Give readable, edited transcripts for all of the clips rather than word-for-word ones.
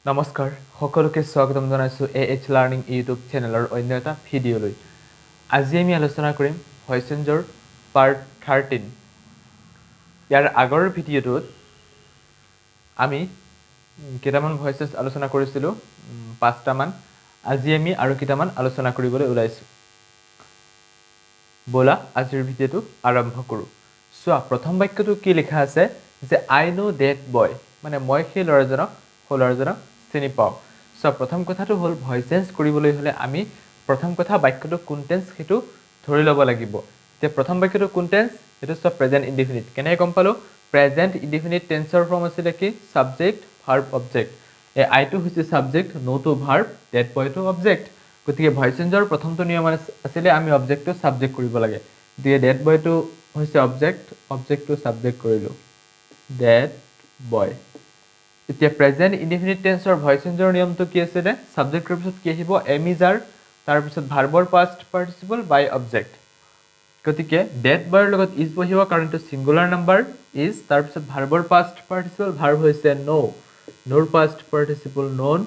নমস্কাৰ সকলোকে স্বাগতম জনাইছো AH লাৰ্নিং ইউটিউব চেনেলৰ অন্য এটা ভিডিঅ'লৈ আজি আমি আলোচনা কৰিম ভয়েস চেঞ্জৰ পাৰ্ট 13 ইয়াৰ আগৰ ভিডিঅ'টোত আমি কেইটামান ভয়েসেস আলোচনা কৰিছিলো পাঁচটা মান আজি আমি আৰু কেইটামান আলোচনা কৰিবলৈ ওলাইছো বলা আজিৰ ভিডিঅ'টো আৰম্ভ কৰো সোৱা প্ৰথম বাক্যটো কি লিখা আছে যে I know that boy মানে মই সেই ল'ৰাজনক চিনি পাও সো প্ৰথম কথাটো হল ভয়েস চেঞ্জ কৰিবলৈ হলে আমি প্ৰথম কথা বাক্যটো কোন টেন্স হেতু ধৰি লব লাগিব তে প্ৰথম বাক্যটো কোন টেন্স এটো সব প্ৰেজেন্ট ইনডিফিনিট কেনে গম পালো প্ৰেজেন্ট ইনডিফিনিট টেন্সৰ ফৰ্ম আছিল কি subject verb object a I টো হৈছে সাবজেক্ট নো টো ভাৰ্ব that boy টো অবজেক্ট গতিকে ভয়েস চেঞ্জৰ প্ৰথমটো নিয়ম আছিল আমি অবজেক্টটো সাবজেক্ট কৰিব লাগে দিয়ে that boy টো হৈছে অবজেক্ট অবজেক্টটো সাবজেক্ট কৰিলো that boy এতিয়া প্ৰেজেন্ট ইনডিফিনিট টেন্সৰ ভয়েস চেঞ্জৰ নিয়মটো কি আছে সাবজেক্টৰ পিছত কি আহিব am is are তাৰ পিছত ভাৰ্বৰ পাষ্ট পাৰ্টিসিপল বাই অবজেক্ট গতিকে that boy লগত is বহিব কাৰণ এটো সিঙ্গুলাৰ নাম্বাৰ is তাৰ পিছত ভাৰ্বৰ পাষ্ট পাৰ্টিসিপল ভাৰ্ব হৈছে know নোৰ পাষ্ট পাৰ্টিসিপল known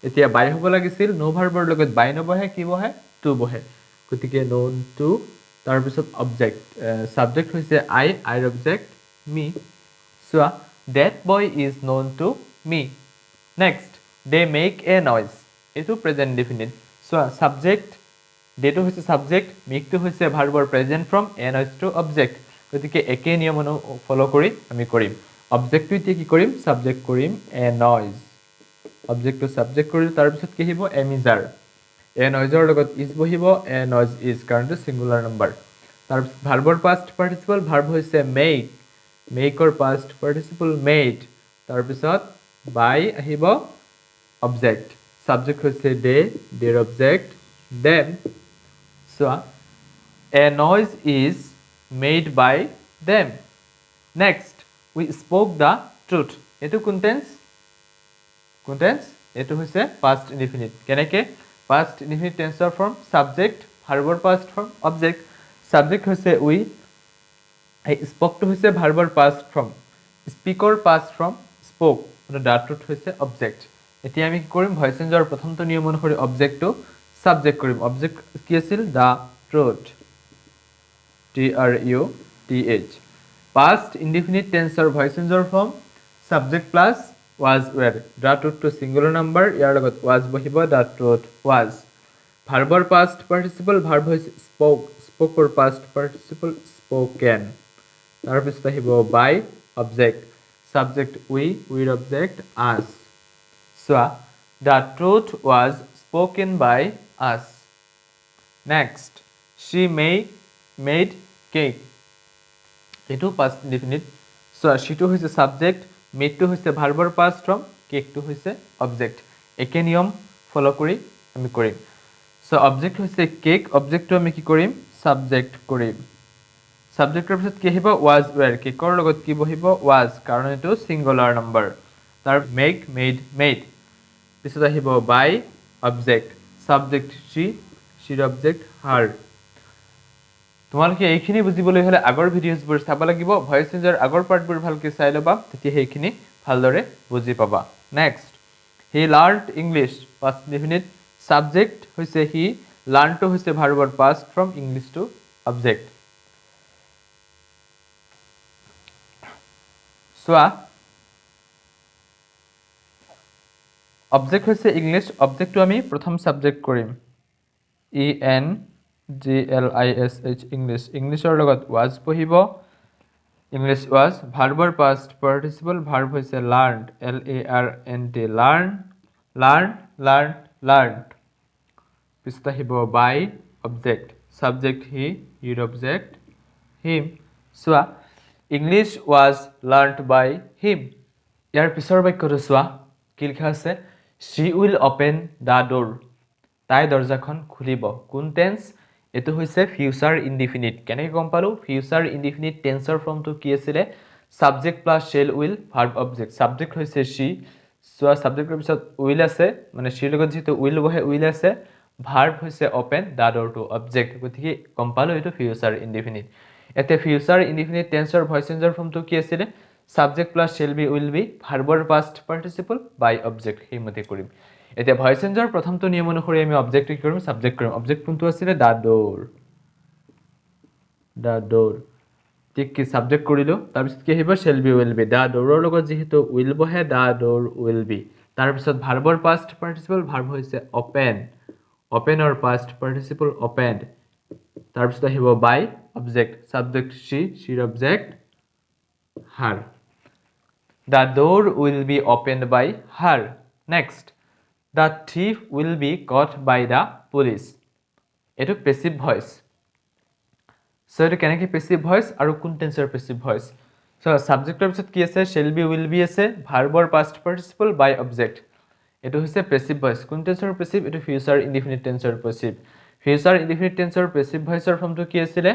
এতিয়া বাই হ'ব লাগিছিল নো ভাৰ্বৰ লগত বাই নবহে কি বহে টু বহে গতিকে known to তাৰ পিছত অবজেক্ট সাবজেক্ট হৈছে I ৰ object me so that boy is known to me next they make a noise etu present indefinite so subject they to hoise subject make to hoise verb present from a noise to object gotike eke niyam onu follow kori ami korim object tu ki korim subject korim a noise object to subject koril tar pisot ki hibo am is are a noise or logot is bohibo a noise is karon to singular number tar verb past participle verb hoise make or past participle made tar pisot by ahibo object subject hoise they their object them so a noise is made by them next we spoke the truth etu kun tense etu hoise past indefinite keneke past indefinite tense or form subject verb or past form object subject hoise we spoke to hoise verb or past form speak or past form spoke the truth hoise object এতিয়া আমি কি কৰিম voice চেঞ্জৰ প্ৰথমটো নিয়ম অনুসৰি অবজেক্টটো subject কৰিম object কি আছিল the truth truth past indefinite tense or voice changer form subject plus was were the truth to singular number ইয়াৰ লগত was বহিব the truth was verb or past participle verb হৈছে spoke or past participle spoken তাৰ পিছত আহিব by object subject we object us so the truth was spoken by us next she made cake etu past indefinite so she to hoise subject made to hoise verb or past form cake to hoise object eke niyam follow kori ami korim so object hoise cake object to ami ki korim subject korim subject er pisot ki hibo was were cake or logot ki bohibo was karon etu singular number tar make made pisot ahibo by object subject she object her তোমালোকে এইখিনি বুজিবলৈ হলে আগৰ ভিডিওছবোৰ চাব লাগিব voice চেঞ্জৰ আগৰ পাৰ্টবোৰ ভালকৈ চাই লবা তেতিয়া সেইখিনি ভালদৰে বুজি পাবা next he learned english past indefinite subject হৈছে he learned to হৈছে verb or past from english to object so object হৈছে english object to আমি প্ৰথম subject কৰিম ENGLISH English or logot was bohibo English was verb or past participle verb hoise learned LARNT learned pista hibo by object subject he your object him so English was learned by him yar pisor bakkyotu soa ki likha ase she will open the door তাই দরজাখন খুলিব কোন tense এটো হৈছে future indefinite কেনে গম পালো future indefinite টেন্সৰ ফৰ্মটো কি আছিল subject plus shell will verb object subject হৈছে she সো সাবজেক্টৰ পিছত উইল আছে মানে she লগত যেটো উইল বহে উইল আছে ভার্ব হৈছে open the door to object গতিকে গম পালো এটো ফিউচাৰ ইনডিফিনিট এতে ফিউচাৰ ইনডিফিনিট টেন্সৰ ভয়েস চেঞ্জৰ ফৰ্মটো কি আছিল subject plus shall be will be ভাৰ্বৰ past participle by object সেইমতে কৰিম এতিয়া ভয়েস চেঞ্জৰ প্ৰথমটো নিয়ম অনুসৰি আমি অবজেক্ট কি কৰিম সাবজেক্ট কৰিম অবজেক্ট কোনটো আছিল দা ডোৰ ঠিক কি সাবজেক্ট কৰিলো তাৰ পিছত কি আহিব shall be will be দা ডোৰৰ লগত যেহেতু will বহে দা ডোৰ will be তাৰ পিছত ভাৰ্বৰ past participle ভাৰ্ব হৈছে open openৰ past participle opened তাৰ পিছত আহিব by object subject she'ৰ object her the door will be opened by her next the thief will be caught by the police এটো passive voice so এটো কেনেকৈ passive voice আৰু কোন টেন্সৰ passive voice so subjectৰ পিছত কি আছে shall be will be আছে ভাৰ্বৰ past participle by object এটো হৈছে passive voice কোন টেন্সৰ passive এটো future indefinite tenseৰ passive future indefinite tenseৰ passive voiceৰ ফৰ্মটো কি আছিল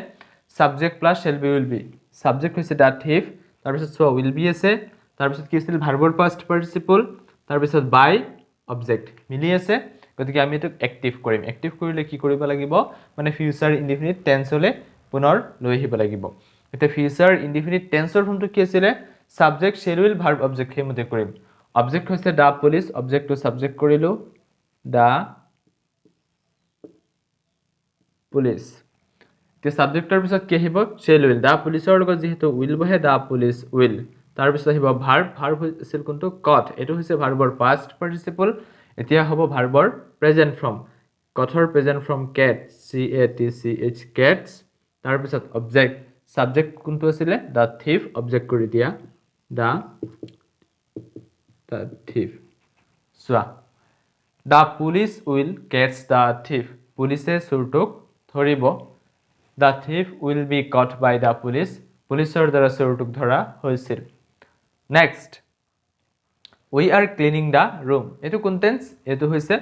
subject plus shall be will be subject হৈছে the thief তাৰ পিছত so will be আছে তাৰ পিছত কি আছিল ভাৰ্বৰ past participle তাৰ পিছত by object মিলি আছে গতিকে আমি এটো এক্টিভ কৰিম এক্টিভ কৰিলে কি কৰিব লাগিব মানে ফিউচাৰ ইনডিফিনিট টেন্স হলে পুনৰ লৈ আহিব লাগিব এটা ফিউচাৰ ইনডিফিনিট টেন্সৰ ফৰ্মটো কি আছিল subject shall will verb object হেমতে কৰিম অবজেক্ট হৈছে দা পুলিশ অবজেক্ট টু সাবজেক্ট কৰিলো দা পুলিশ তে সাবজেক্টৰ পিছত কি আহিব shall will দা পুলিশৰ লগত যেহেতু will বহে দা পুলিশ will তাৰ পিছত আহিব ভাৰ্ব ভাৰ্ব আছিল কোনটো caught এটো হৈছে ভাৰ্বৰ past participle এতিয়া হ'ব ভাৰ্বৰ present form caught present form cat c a t c h cats তাৰ পিছত অবজেক্ট সাবজেক্ট কোনটো আছিল দা thief অবজেক্ট কৰি দিয়া the thief saw the police will catch the thief পুলিশে চোৰটোক ধৰিব দা thief will be caught by the police পুলিশৰ দ্বাৰা চোৰটোক ধৰা হৈছিল next we are cleaning the room এটো কোন টেন্স এটো হৈছে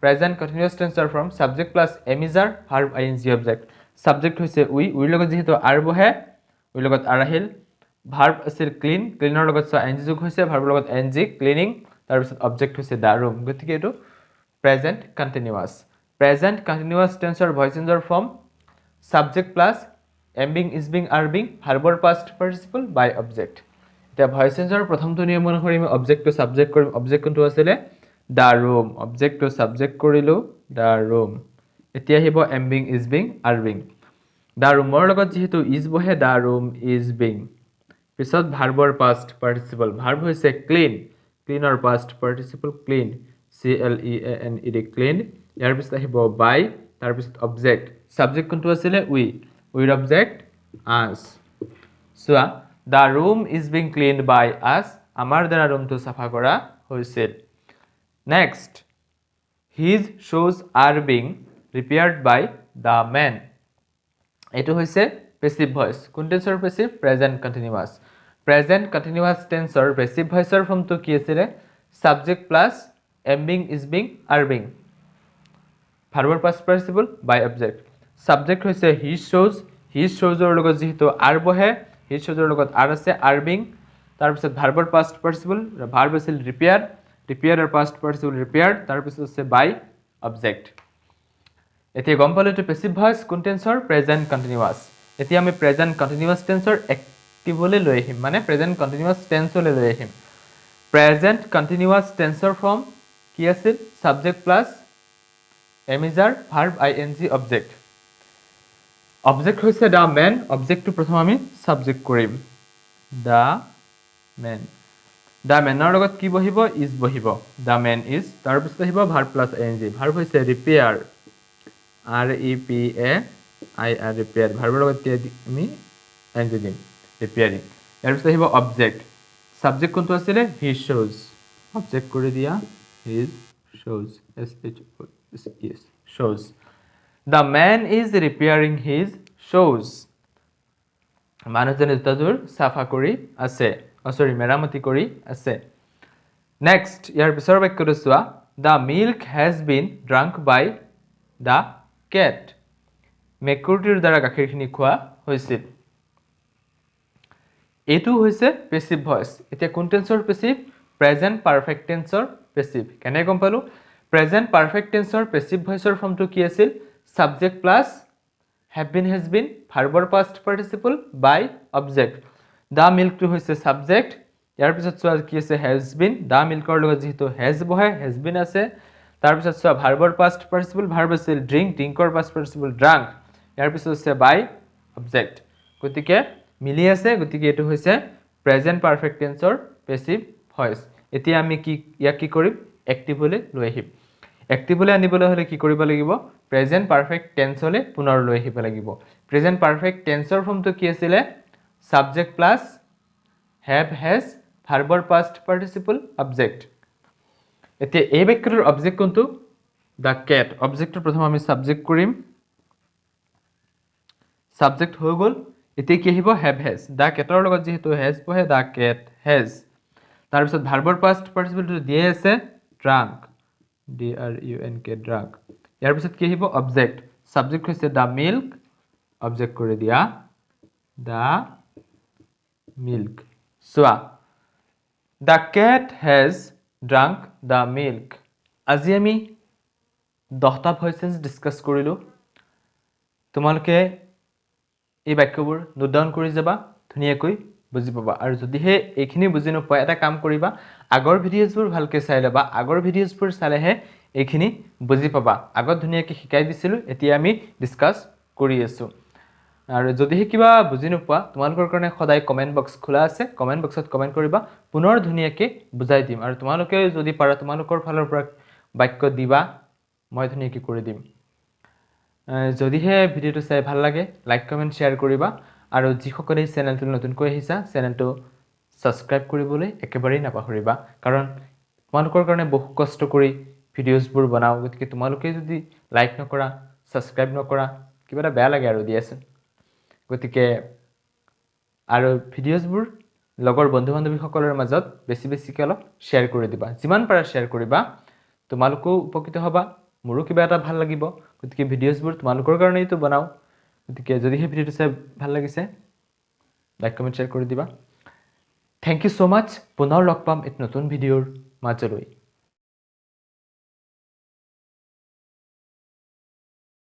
present continuous tense from subject plus am is verb ing object subject হৈছে we we লগত যেহেতু are বহে we লগত are আহিল verb আছিল clean cleaner লগত ing যোগ হৈছে verb লগত ing cleaning তাৰ পিছত object হৈছে the room গতিকে এটো present continuous tense voice changer form subject plus am being is being are being verb past participle by object এটা voice changer প্ৰথমটো নিয়ম অনুসৰি আমি object to subject কৰিম object কোনটো আছিল the room object to subject কৰিলো the room এতিয়া আহিব am being is being are being the room ৰ লগত যেহেতু is বহে the room is being পিছত ভাৰ্বৰ past participle ভাৰ্ব হৈছে clean cleaner past participle clean c l e a n e d clean ইয়াৰ পিছত আহিব by তাৰ পিছত object subject কোনটো আছিল we with object us so the room is being cleaned by us আমাৰ দ্বাৰা ৰুমটো সাফা কৰা হৈছিল next his shoes are being repaired by the man এটো হৈছে passive voice কোন টেন্সৰ passive present continuous tenseৰ passive voiceৰ ফৰ্মটো কি আছিল subject plus am being is being are being verb past participle by object subject হৈছে his shoes ৰ লগত যেহেতু are বহে his shoes ৰ লগত are আছে are being তাৰ পিছত verb past participle verb আছিল repair ৰ past participle repaired তাৰ পিছত আছে by object এতিয়া গম পালো এটো passive voice কোন টেন্সৰ present continuous এতিয়া আমি present continuous tenseৰ activeলৈ লৈ আহিম মানে present continuous tenseলৈ লৈ আহিম present continuous tenseৰ form কি আছিল subject plus am is verb ing object object হৈছে the man object to প্ৰথম আমি subject কৰিম the man ৰ লগত কি বহিব is বহিব the man is তাৰ পিছত আহিব verb plus ing verb হৈছে repair r e p a i r repair verb ৰ লগত কি আমি ing দিম repairing ইয়াৰ পিছত আহিব object subject কোনটো আছিল his shoes object কৰি দিয়া his shoes s h o s e s shoes the man is repairing his shoes মানুহজনে জোতাযোৰ সাফা কৰি আছে মেৰামতি কৰি আছে next ইয়াৰ পিছৰ বাক্যটো চোৱা the milk has been drunk by the cat মেকুৰীটোৰ দ্বাৰা গাখীৰখিনি খোৱা হৈছিল এটো হৈছে passive voice এতিয়া কোন টেন্সৰ passive present perfect tenseৰ passive কেনে গম পালো present perfect tenseৰ passive voiceৰ ফৰ্মটো কি আছিল subject plus have been has been ভাৰ্বৰ past participle by object the milk to হৈছে subject ইয়াৰ পিছত চোৱা কি আছে has been the milk ৰ লগত যেহেতু has বহে has been আছে তাৰ পিছত চোৱা ভাৰ্বৰ past participle verb আছিল drink drink ৰ past participle drank ইয়াৰ পিছত আছে by object গতিকে মিলি আছে গতিকে এটো হৈছে present perfect tense ৰ passive voice এতিয়া আমি কি ইয়াক কি কৰিম actively লৈ আহিম actively আনিবলৈ হলে কি কৰিব লাগিব present perfect tense হলে পুনৰ লৈ আহিব লাগিব present perfect tense ৰ ফৰ্মটো কি আছিল subject plus have has verb past participle object এতিয়া এই বাক্যটোৰ object কোনটো the cat objectৰ প্ৰথম আমি subject কৰিম subject হৈ গল এতিয়া কি আহিব have has the cat ৰ লগত যেহেতু has বহে the cat has তাৰ পিছত verb past participle টো দিয়ে আছে drunk drunk drunk ইয়াৰ পিছত কি আহিব object subject হৈছে the milk object কৰি দিয়া the milk soya the cat has drunk the milk আজি আমি 10টা ভয়েসেস ডিসকাস কৰিলো তোমালোকে এই বাক্যবোৰ নোট ডাউন কৰি যাবা ধুনিয়াকৈ বুজি পাবা আৰু যদি হে এইখিনি বুজি নপোৱা এটা কাম কৰিবা আগৰ ভিডিঅ'ছবোৰ ভালকৈ চাই লবা আগৰ ভিডিঅ'ছবোৰ চালেহে এইখিনি বুজি পাবা আগত ধুনিয়াকৈ শিকাই দিছিলো এতিয়া আমি ডিসকাস কৰি আছো আৰু যদি হে কিবা বুজি নপোৱা তোমালোকৰ কাৰণে সদায় কমেন্ট বক্স খোলা আছে কমেন্ট বক্সত কমেন্ট কৰিবা পুনৰ ধুনিয়াকৈ বুজাই দিম আৰু তোমালোকে যদি পাৰা তোমালোকৰ ফালৰ পৰা বাক্য দিবা মই ধুনিয়াকৈ কৰি দিম যদি হে ভিডিওটো চাই ভাল লাগে লাইক কমেন্ট শেয়াৰ কৰিবা আৰু যিসকলে চেনেলটো নতুনকৈ আহিছা চেনেলটো সাবস্ক্ৰাইব কৰিবলৈ একেবাৰে নাপাহৰিবা কাৰণ তোমালোকৰ কাৰণে বহু কষ্ট কৰি ভিডিওছবোৰ বনাও গতিকে তোমালোকে যদি লাইক নকৰা সাবস্ক্ৰাইব নকৰা কিবা এটা বেয়া লাগে আৰু দিয়াচোন গতিকে আৰু ভিডিওছবোৰ লগৰ বন্ধু-বান্ধৱীসকলৰ মাজত বেছি বেছিকৈ অলপ শেয়াৰ কৰি দিবা যিমান পাৰা শেয়াৰ কৰিবা তোমালোকো উপকৃত হবা মোৰো কিবা এটা ভাল লাগিব গতিকে ভিডিওছবোৰ তোমালোকৰ কাৰণেই তো বনাও গতিকে যদি হে ভিডিওটো চাই ভাল লাগিছে লাইক কমেন্ট শেয়াৰ কৰি দিবা থ্যাংক ইউ সো মাচ পুনৰ লগ পাম এক নতুন ভিডিওৰ মাজলৈ